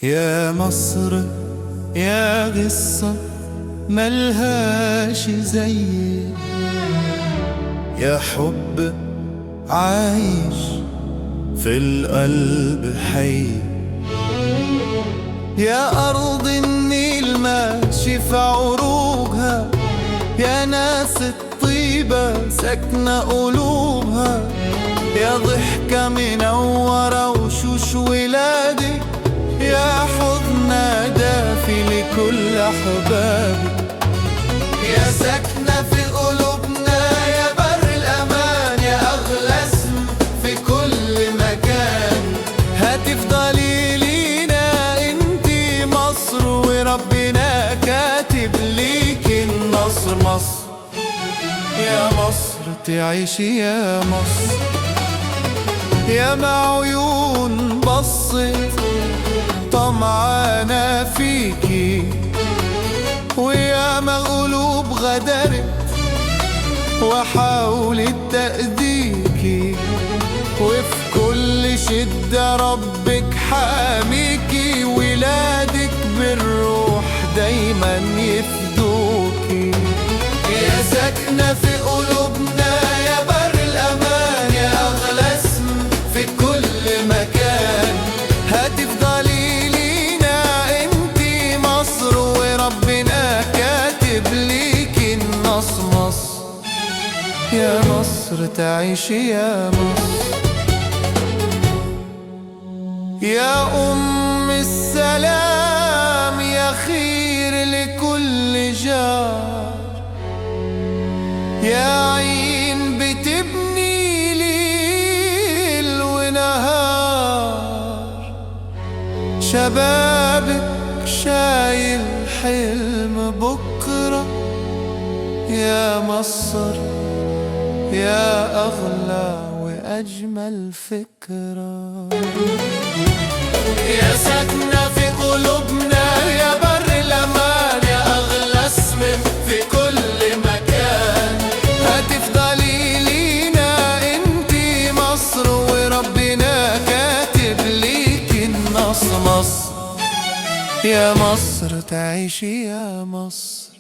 يا مصر يا قصة ملهاش زي، يا حب عايش في القلب حي، يا أرض النيل ماشي في عروقها، يا ناس الطيبة ساكنة قلوبها، يا ضحكة منورة وشوش ولادك، يا حضن دافي لكل أحبابي، يا ساكنة في قلوبنا، يا بر الأمان، يا أغلى اسم في كل مكان، هتفضلي لينا انتي مصر، وربنا كاتب ليك النصر. مصر يا مصر تعيشي يا مصر، يا ما عيون بصت طمعانة فيكي، ويا ما قلوب غدرت وحاولت تأذيكي، وفي كل شدة ربك حاميكي، ولادك بالروح دايما يفدوكي، يا ساكنة في قلوبنا، يا بر الأمان، يا أغلى اسم في كل مكان، هتفضلي لينا انتي مصر، وربنا كاتب ليكي النصر. مصر يا مصر تعيشي يا مصر، يا أم السلام، يا خير لكل جار، يا عين بتبني ليل ونهار، شبابك شايل حلم بكرة، يا مصر يا أغلى وأجمل فكرة، يا ساكنة في قلوبنا، يا بر الأمان، يا أغلى اسم في كل مكان، هتفضلي لينا انتي مصر، وربنا كاتب ليكي النصر. مصر يا مصر تعيشي يا مصر.